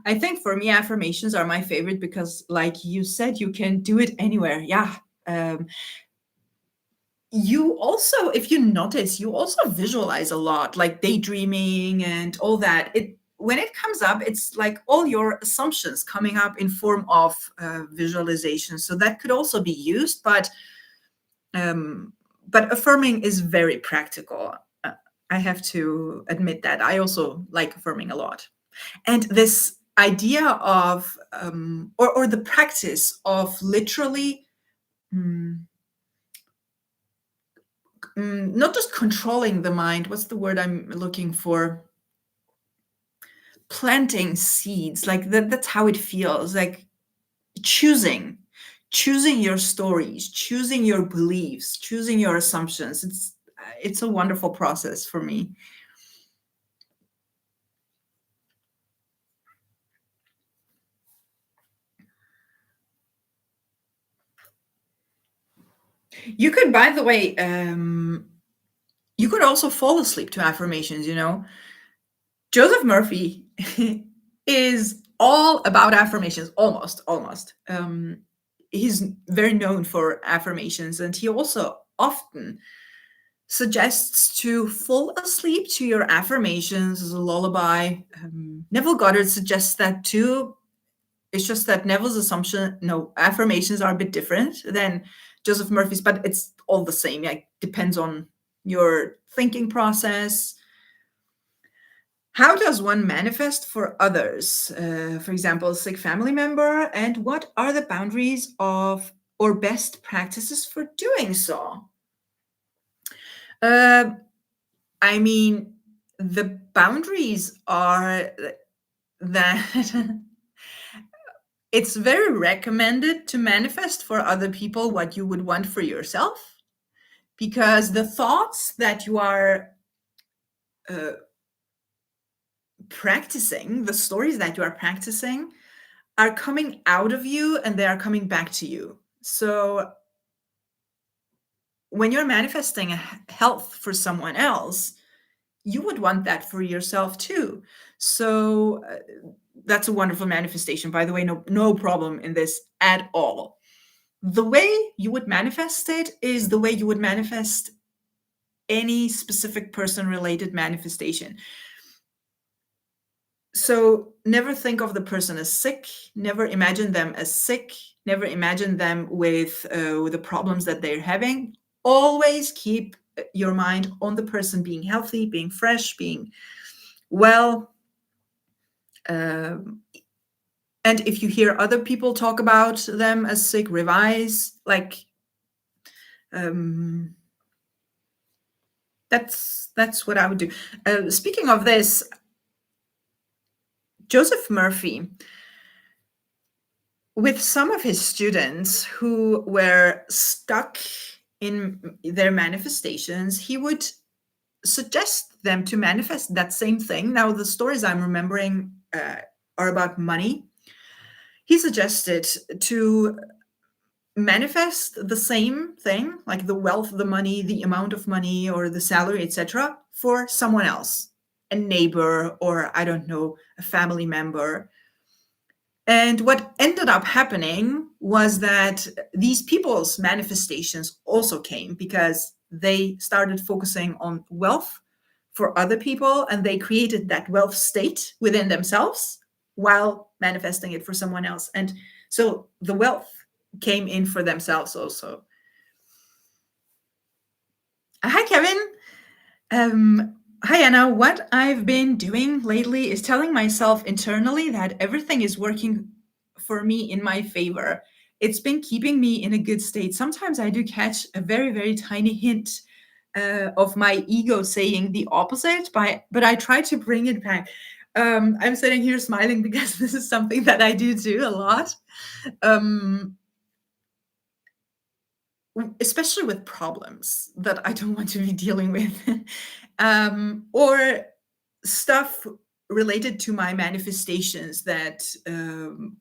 I think for me, affirmations are my favorite because, like you said, you can do it anywhere. Yeah. Um, you also, if you notice, you also visualize a lot, like daydreaming and all that. It when it comes up, it's like all your assumptions coming up in form of visualization. So that could also be used, um, but affirming is very practical. I have to admit that I also like affirming a lot. And this idea of or the practice of literally mm, not just controlling the mind, what's the word I'm looking for, planting seeds, like that's how it feels, like choosing your stories, choosing your beliefs, choosing your assumptions. It's a wonderful process for me. You could, by the way, you could also fall asleep to affirmations, you know. Joseph Murphy is all about affirmations, almost. He's very known for affirmations, and he also often suggests to fall asleep to your affirmations as a lullaby. Neville Goddard suggests that too. It's just that Neville's assumption, no, affirmations are a bit different than Joseph Murphy's, but it's all the same. Yeah, it depends on your thinking process. How does one manifest for others? For example, a sick family member, and what are the boundaries of or best practices for doing so? Uh, I mean, the boundaries are that it's very recommended to manifest for other people what you would want for yourself, because the thoughts that you are uh, practicing, the stories that you are practicing, are coming out of you and they are coming back to you. So when you're manifesting a health for someone else, you would want that for yourself too. So that's a wonderful manifestation. By the way, no problem in this at all. The way you would manifest it is the way you would manifest any specific person related manifestation. So never think of the person as sick, never imagine them as sick, never imagine them with the problems that they're having. Always keep your mind on the person being healthy, being fresh, being well. Um, and if you hear other people talk about them as sick, revise. Like that's what I would do. Speaking of this, Joseph Murphy, with some of his students who were stuck in their manifestations, he would suggest them to manifest that same thing. Now, the stories I'm remembering are about money. He suggested to manifest the same thing, like the wealth, the money, the amount of money, or the salary, etc., for someone else, a neighbor, or I don't know, a family member. And what ended up happening was that these people's manifestations also came because they started focusing on wealth for other people and they created that wealth state within themselves while manifesting it for someone else. And so the wealth came in for themselves also. Hi, Kevin. Hi, Anna. What I've been doing lately is telling myself internally that everything is working for me in my favor. It's been keeping me in a good state. Sometimes I do catch a very, very tiny hint of my ego saying the opposite, but I try to bring it back. I'm sitting here smiling because this is something that I do a lot, um, especially with problems that I don't want to be dealing with. Or stuff related to my manifestations that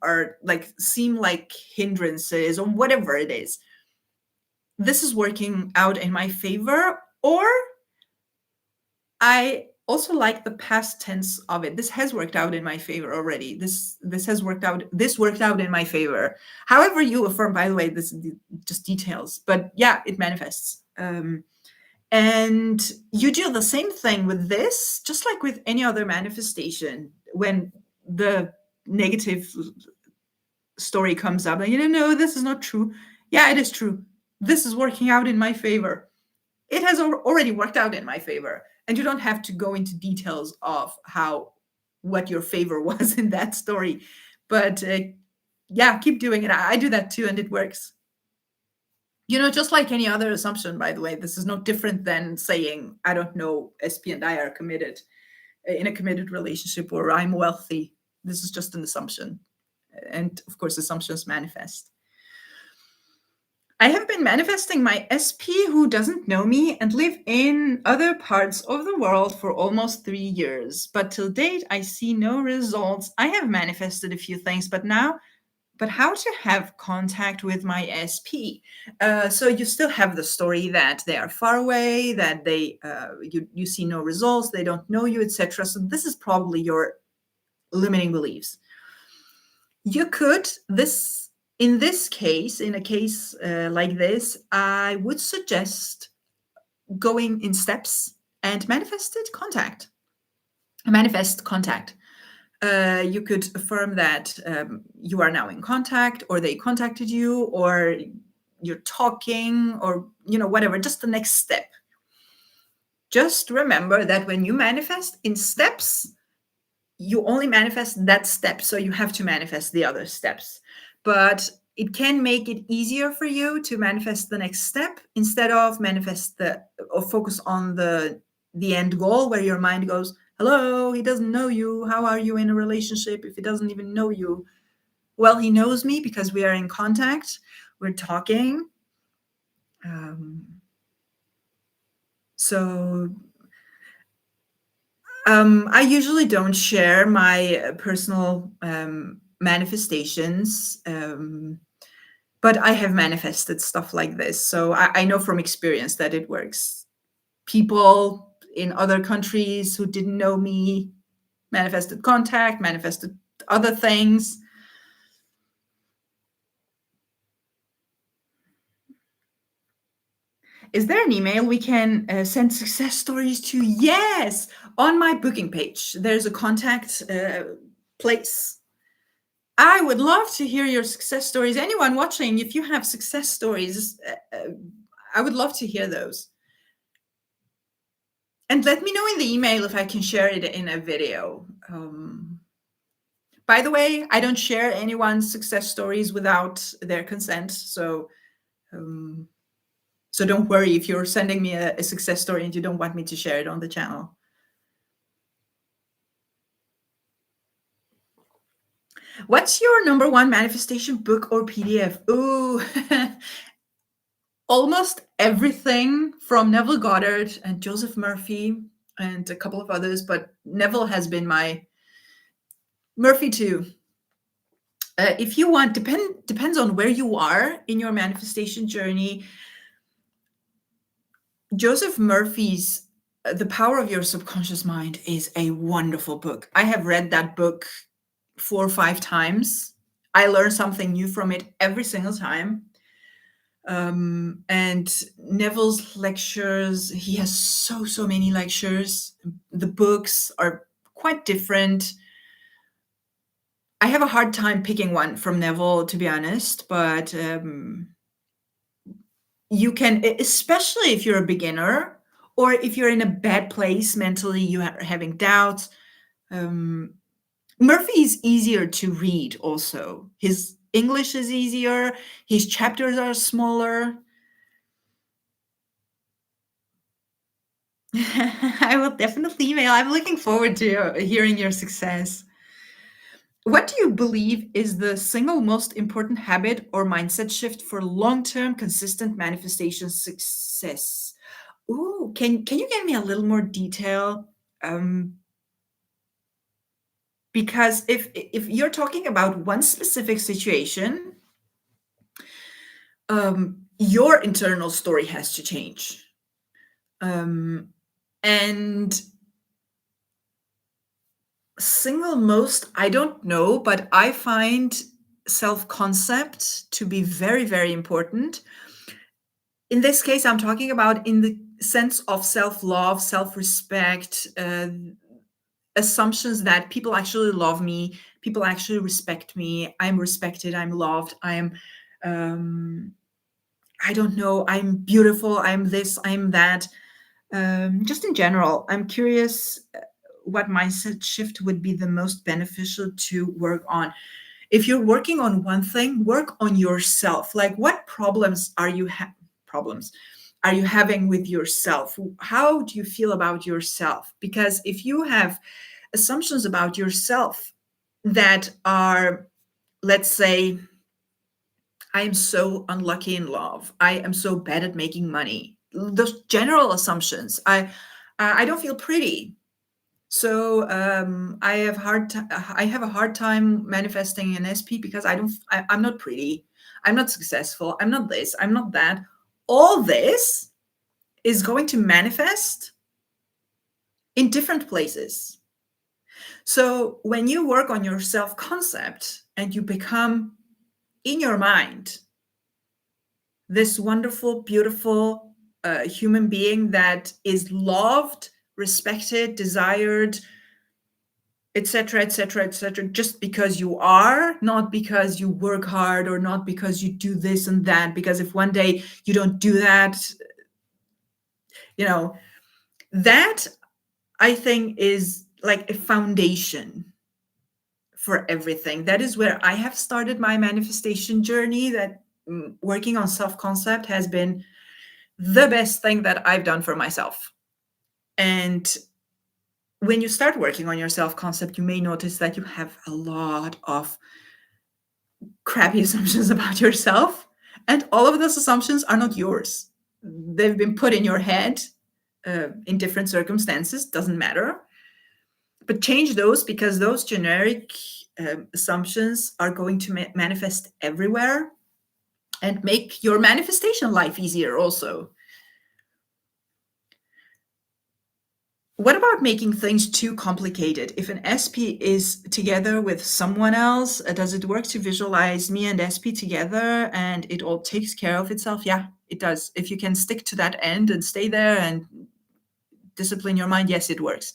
are like seem like hindrances or whatever it is. This is working out in my favor, or I also like the past tense of it. This has worked out in my favor already. This has worked out. This worked out in my favor. However you affirm, by the way, this is just details, but yeah, it manifests. And you do the same thing with this, just like with any other manifestation. When the negative story comes up, and you know, no, this is not true. Yeah, it is true. This is working out in my favor. It has already worked out in my favor. And you don't have to go into details of what your favor was in that story. But yeah, keep doing it. I do that too, and it works. You know, just like any other assumption, by the way, this is no different than saying, I don't know, SP and I are committed in a committed relationship, or I'm wealthy. This is just an assumption. And of course, assumptions manifest. I have been manifesting my SP who doesn't know me and live in other parts of the world for almost 3 years. But till date, I see no results. I have manifested a few things, but how to have contact with my SP? So you still have the story that they are far away, that you see no results, they don't know you, etc. So this is probably your limiting beliefs. You could this in this case, in a case like this, I would suggest going in steps and manifest contact. You could affirm that you are now in contact, or they contacted you, or you're talking, or whatever, just the next step. Just remember that when you manifest in steps, you only manifest that step, so you have to manifest the other steps. But it can make it easier for you to manifest the next step instead of focus on the end goal, where your mind goes, hello, he doesn't know you. How are you in a relationship if he doesn't even know you? Well, he knows me because we are in contact. We're talking. So I usually don't share my personal manifestations, but I have manifested stuff like this. So I know from experience that it works. People in other countries who didn't know me manifested contact, manifested other things. Is there an email we can send success stories to? Yes, on my booking page, there's a contact place. I would love to hear your success stories. Anyone watching, if you have success stories, I would love to hear those. And let me know in the email if I can share it in a video. By the way, I don't share anyone's success stories without their consent. So don't worry if you're sending me a success story and you don't want me to share it on the channel. What's your number one manifestation book or PDF? Ooh, almost everything from Neville Goddard and Joseph Murphy and a couple of others, but Neville has been my Murphy too. If you want, depends on where you are in your manifestation journey. Joseph Murphy's The Power of Your Subconscious Mind is a wonderful book. I have read that book 4 or 5 times. I learn something new from it every single time. And Neville's lectures, he has so many lectures. The books are quite different. I have a hard time picking one from Neville, to be honest, but you can, especially if you're a beginner or if you're in a bad place mentally, you are having doubts. um, Murphy is easier to read also. His English is easier, his chapters are smaller. I will definitely email. I'm looking forward to hearing your success. What do you believe is the single most important habit or mindset shift for long-term consistent manifestation success? Ooh, can you give me a little more detail? Um, because if you're talking about one specific situation, your internal story has to change. And single most, I don't know, but I find self-concept to be very, very important. In this case, I'm talking about in the sense of self-love, self-respect, assumptions that people actually love me, people actually respect me, I'm respected, I'm loved, um, I don't know, I'm beautiful, I'm this, I'm that. Just in general, I'm curious what mindset shift would be the most beneficial to work on. If you're working on one thing, work on yourself. Like, what problems are you having with yourself? How do you feel about yourself? Because if you have assumptions about yourself that are, let's say, I am so unlucky in love, I am so bad at making money, those general assumptions, I don't feel pretty, so I have a hard time manifesting an SP because I'm not pretty, I'm not successful, I'm not this, I'm not that. All this is going to manifest in different places. So when you work on your self-concept and you become, in your mind, this wonderful, beautiful human being that is loved, respected, desired, etc., etc., etc., just because you are, not because you work hard or not because you do this and that. Because if one day you don't do that, you know, that I think is like a foundation for everything. That is where I have started my manifestation journey. That working on self concept has been the best thing that I've done for myself. And when you start working on your self concept, you may notice that you have a lot of crappy assumptions about yourself. And all of those assumptions are not yours. They've been put in your head in different circumstances, doesn't matter. But change those, because those generic assumptions are going to manifest everywhere and make your manifestation life easier also. What about making things too complicated? If an SP is together with someone else, does it work to visualize me and SP together and it all takes care of itself? Yeah, it does. If you can stick to that end and stay there and discipline your mind, yes, it works.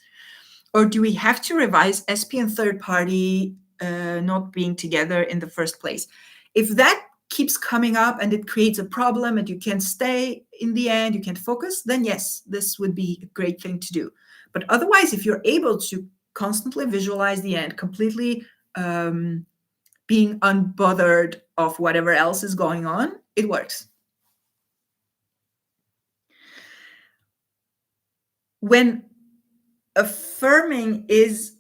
Or do we have to revise SP and third party not being together in the first place? If that keeps coming up and it creates a problem and you can't stay in the end, you can't focus, then yes, this would be a great thing to do. But otherwise, if you're able to constantly visualize the end, completely being unbothered of whatever else is going on, it works. When affirming, is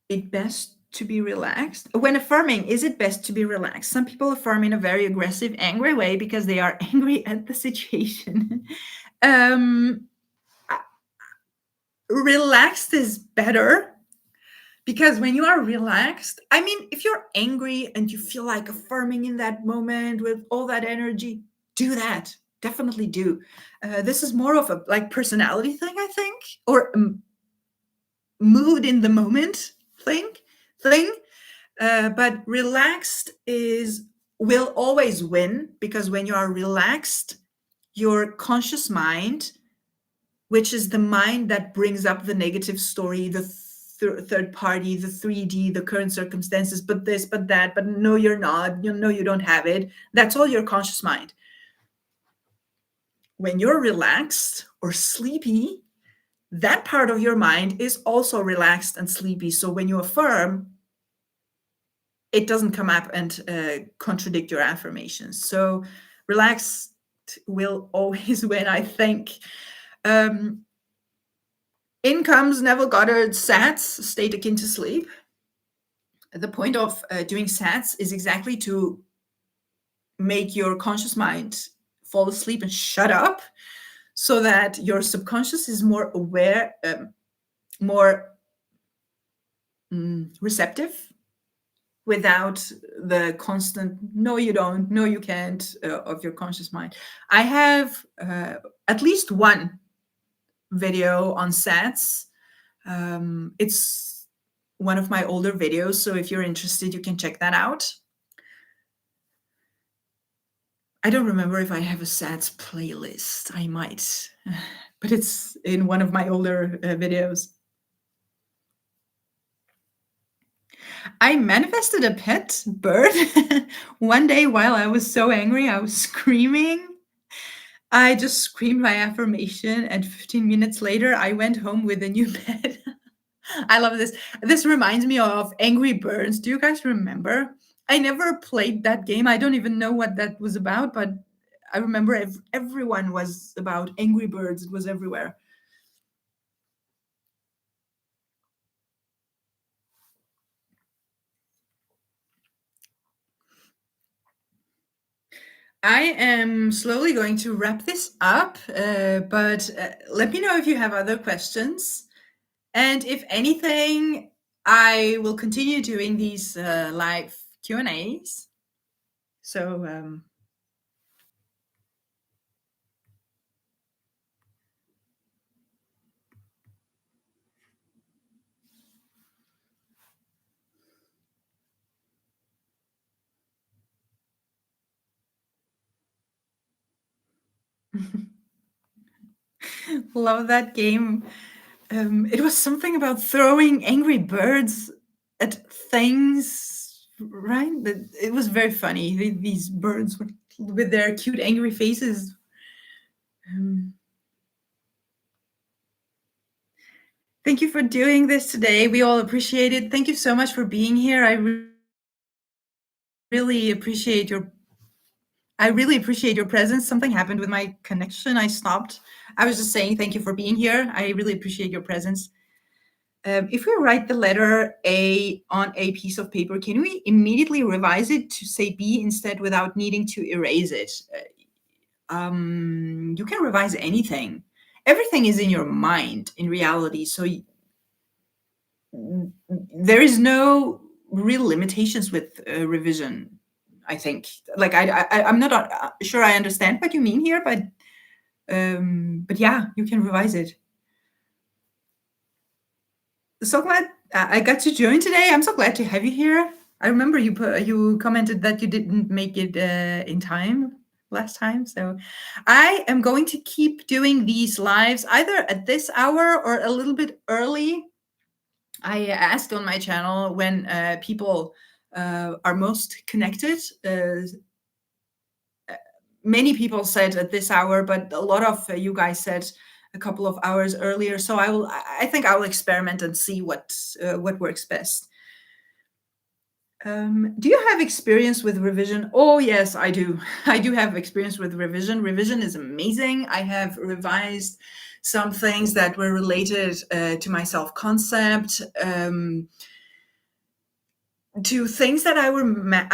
it best to be relaxed? When affirming, is it best to be relaxed? Some people affirm in a very aggressive, angry way because they are angry at the situation. Relaxed is better, because when you are relaxed, I mean, if you're angry and you feel like affirming in that moment with all that energy, do that. Definitely do. This is more of a like personality thing, I think, or mood in the moment thing. But relaxed will always win, because when you are relaxed, your conscious mind, which is the mind that brings up the negative story, the third party, the 3D, the current circumstances, but this, but that, but no, you're not, you know, you don't have it. That's all your conscious mind. When you're relaxed, or sleepy, that part of your mind is also relaxed and sleepy. So when you affirm, it doesn't come up and contradict your affirmations. So relaxed will always win, I think. In comes Neville Goddard's SATS, state akin to sleep. The point of doing SATS is exactly to make your conscious mind fall asleep and shut up, so that your subconscious is more aware, more receptive, without the constant no you don't, no you can't of your conscious mind. I have at least one video on SATS. It's one of my older videos, so if you're interested, you can check that out. I don't remember if I have a SATS playlist. I might, but it's in one of my older videos. I manifested a pet bird one day while I was so angry. I was screaming. I just screamed my affirmation, and 15 minutes later, I went home with a new pet. I love this. This reminds me of Angry Birds. Do you guys remember? I never played that game. I don't even know what that was about, but I remember everyone was about Angry Birds. It was everywhere. I am slowly going to wrap this up, but let me know if you have other questions. And if anything, I will continue doing these live Q&As. So love that game. It was something about throwing Angry Birds at things, right? It was very funny. These birds with their cute angry faces. Thank you for doing this today. We all appreciate it. Thank you so much for being here. I really appreciate your presence. Something happened with my connection. I stopped. I was just saying thank you for being here. I really appreciate your presence. If we write the letter A on a piece of paper, can we immediately revise it to say B instead without needing to erase it? You can revise anything. Everything is in your mind in reality. So there is no real limitations with revision, I think. Like I'm not sure I understand what you mean here, but yeah, you can revise it. So glad I got to join today. I'm so glad to have you here. I remember you commented that you didn't make it in time last time. So I am going to keep doing these lives either at this hour or a little bit early. I asked on my channel when people are most connected. Many people said at this hour, but a lot of you guys said a couple of hours earlier. So I think I will experiment and see what works best. Do you have experience with revision? Oh, yes, I do. I do have experience with revision. Revision is amazing. I have revised some things that were related to my self-concept, to things that I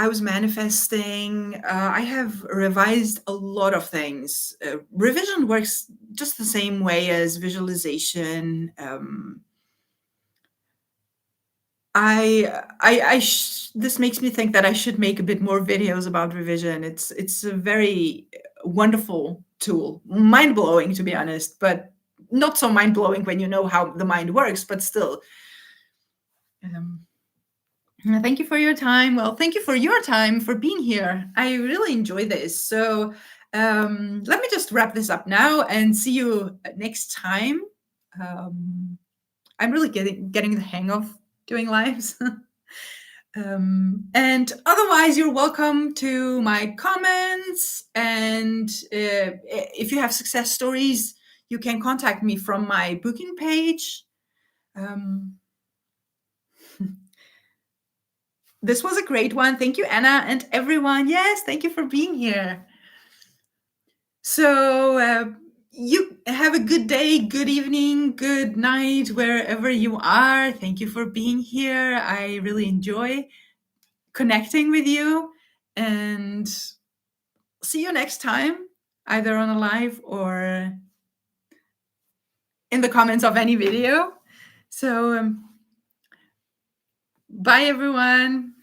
was manifesting. I have revised a lot of things. Revision works just the same way as visualization. This makes me think that I should make a bit more videos about revision. It's a very wonderful tool, mind-blowing to be honest, but not so mind-blowing when you know how the mind works, but still. Thank you for your time. Well, thank you for your time for being here. I really enjoy this. So let me just wrap this up now and see you next time. I'm really getting the hang of doing lives. And otherwise, you're welcome to my comments. And if you have success stories, You can contact me from my booking page. This was a great one. Thank you, Anna, and everyone. Yes, thank you for being here. So you have a good day, good evening, good night, wherever you are. Thank you for being here. I really enjoy connecting with you, and see you next time, either on a live or in the comments of any video. So bye, everyone.